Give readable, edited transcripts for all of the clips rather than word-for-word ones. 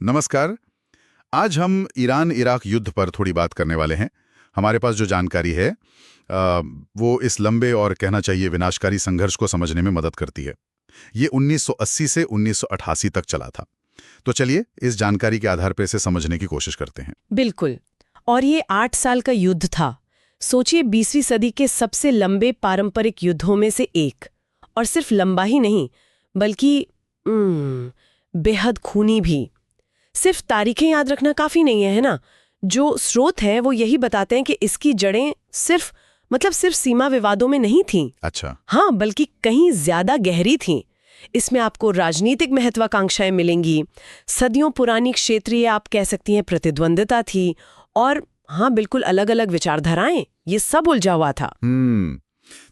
नमस्कार। आज हम ईरान इराक युद्ध पर थोड़ी बात करने वाले हैं। हमारे पास जो जानकारी है वो इस लंबे और कहना चाहिए विनाशकारी संघर्ष को समझने में मदद करती है। ये 1980 से 1988 तक चला था। तो चलिए इस जानकारी के आधार पर इसे समझने की कोशिश करते हैं। बिल्कुल। और ये 8 साल का युद्ध था। सोचिए 20वीं सदी के सबसे लंबे पारंपरिक युद्धों में से एक। और सिर्फ लंबा ही नहीं बल्कि बेहद खूनी भी। सिर्फ तारीखें याद रखना काफी नहीं है ना। जो स्रोत हैं वो यही बताते हैं कि इसकी जड़ें सिर्फ सीमा विवादों में नहीं थीं। अच्छा। हाँ, बल्कि कहीं ज्यादा गहरी थीं। इसमें आपको राजनीतिक महत्वाकांक्षाएं मिलेंगी, सदियों पुरानी क्षेत्रीय आप कह सकती हैं प्रतिद्वंदिता थी, और हाँ बिल्कुल अलग अलग विचारधाराएं, ये सब उलझा हुआ था।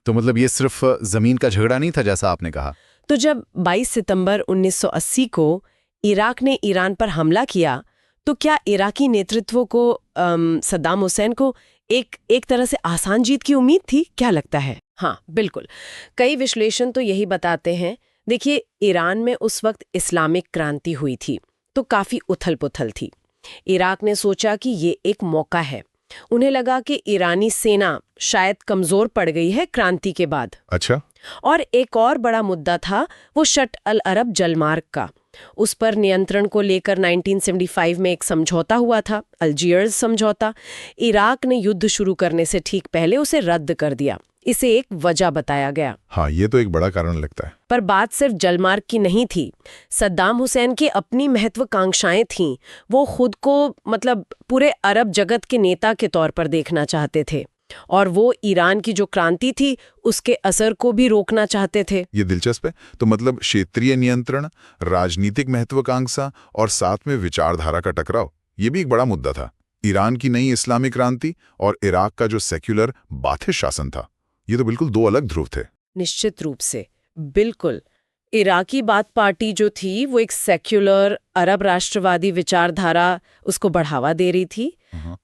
तो मतलब ये सिर्फ जमीन का झगड़ा नहीं था जैसा आपने कहा। तो जब 22 सितंबर 1980 को इराक ने ईरान पर हमला किया तो क्या इराकी नेतृत्व को सद्दाम हुसैन को एक तरह से आसान जीत की उम्मीद थी? क्या लगता है? हाँ बिल्कुल, कई विश्लेषण तो यही बताते हैं। देखिए, ईरान में उस वक्त इस्लामिक क्रांति हुई थी तो काफी उथल पुथल थी। इराक ने सोचा कि ये एक मौका है। उन्हें लगा कि ईरानी सेना शायद कमजोर पड़ गई है क्रांति के बाद। अच्छा। और एक और बड़ा मुद्दा था वो शट अल अरब जलमार्ग का। उस पर नियंत्रण को लेकर 1975 में एक समझौता हुआ था, अल्जीयर्स समझौता। इराक ने युद्ध शुरू करने से ठीक पहले उसे रद्द कर दिया। इसे एक वजह बताया गया। हाँ, ये तो एक बड़ा कारण लगता है। पर बात सिर्फ जलमार्ग की नहीं थी। सद्दाम हुसैन की अपनी महत्वाकांक्षाएं थीं। वो खुद को पूरे अरब जगत के नेता के तौर पर देखना चाहते थे, और वो ईरान की जो क्रांति थी उसके असर को भी रोकना चाहते थे। ये दिलचस्प है। तो मतलब क्षेत्रीय नियंत्रण, राजनीतिक महत्वाकांक्षा और साथ में विचारधारा का टकराव, ये भी एक बड़ा मुद्दा था। ईरान की नई इस्लामिक क्रांति और इराक का जो सेक्युलर बाथिश शासन था, ये तो बिल्कुल दो अलग ध्रुव थे। निश्चित रूप से, बिल्कुल। इराकी बाथ पार्टी जो थी वो एक सेक्युलर अरब राष्ट्रवादी विचारधारा उसको बढ़ावा दे रही थी,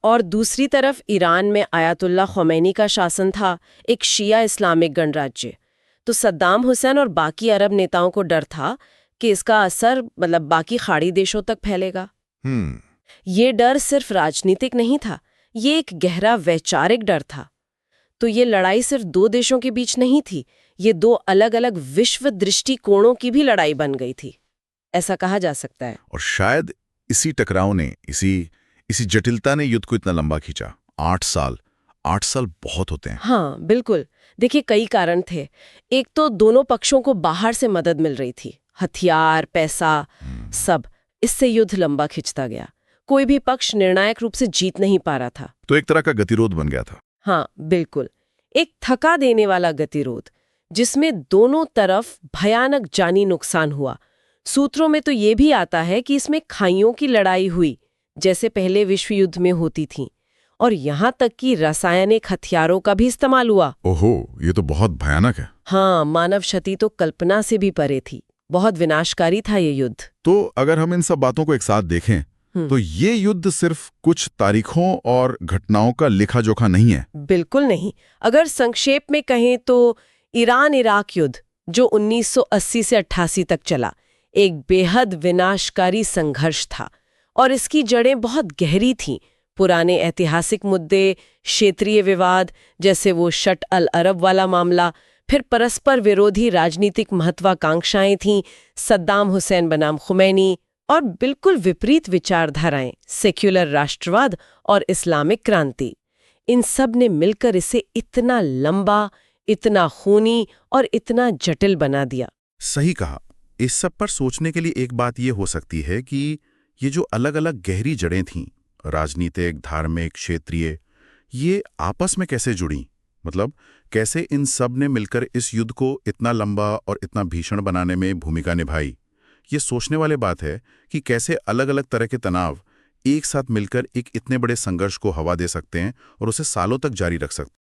और दूसरी तरफ ईरान में आयतुल्लाह ख़ुमैनी का शासन था, एक शिया इस्लामिक गणराज्य। तो सद्दाम हुसैन और बाकी अरब नेताओं को डर था कि इसका असर बाकी खाड़ी देशों तक फैलेगा। ये डर सिर्फ राजनीतिक नहीं था, ये एक गहरा वैचारिक डर था। तो ये लड़ाई सिर्फ दो देशों के बीच नहीं थी, ये दो अलग अलग विश्व दृष्टिकोणों की भी लड़ाई बन गई थी, ऐसा कहा जा सकता है। और शायद इसी टकराव ने, इसी जटिलता ने युद्ध को इतना लंबा खींचा। 8 साल बहुत होते हैं। हाँ बिल्कुल। देखिए, कई कारण थे। एक तो दोनों पक्षों को बाहर से मदद मिल रही थी, हथियार, पैसा, सब। इससे युद्ध लंबा खिंचता गया। कोई भी पक्ष निर्णायक रूप से जीत नहीं पा रहा था। तो एक तरह का गतिरोध बन गया था। हाँ बिल्कुल, एक थका देने वाला गतिरोध जिसमें दोनों तरफ भयानक जानी नुकसान हुआ। सूत्रों में तो ये भी आता है कि इसमें खाइयों की लड़ाई हुई जैसे पहले विश्व युद्ध में होती थी, और यहाँ तक कि रासायनिक हथियारों का भी इस्तेमाल हुआ। ओहो, ये तो बहुत भयानक है। हाँ, मानव क्षति तो कल्पना से भी परे थी। बहुत विनाशकारी था ये युद्ध। तो अगर हम इन सब बातों को एक साथ देखें तो ये युद्ध सिर्फ कुछ तारीखों और घटनाओं का लेखा जोखा नहीं है। बिल्कुल नहीं। अगर संक्षेप में कहें तो ईरान इराक युद्ध जो 1980 से 88 तक चला, एक बेहद विनाशकारी संघर्ष था, और इसकी जड़ें बहुत गहरी थीं। पुराने ऐतिहासिक मुद्दे, क्षेत्रीय विवाद जैसे वो शट अल अरब वाला मामला, फिर परस्पर विरोधी राजनीतिक महत्वाकांक्षाएं थीं, सद्दाम हुसैन बनाम ख़ुमैनी, और बिल्कुल विपरीत विचारधाराएं, सेक्युलर राष्ट्रवाद और इस्लामिक क्रांति। इन सब ने मिलकर इसे इतना लंबा, इतना खूनी और इतना जटिल बना दिया। सही कहा। इस सब पर सोचने के लिए एक बात ये हो सकती है कि ये जो अलग अलग गहरी जड़ें थीं, राजनीतिक, धार्मिक, क्षेत्रीय, ये आपस में कैसे जुड़ी? कैसे इन सब ने मिलकर इस युद्ध को इतना लंबा और इतना भीषण बनाने में भूमिका निभाई? ये सोचने वाली बात है कि कैसे अलग अलग तरह के तनाव एक साथ मिलकर एक इतने बड़े संघर्ष को हवा दे सकते हैं और उसे सालों तक जारी रख सकते हैं।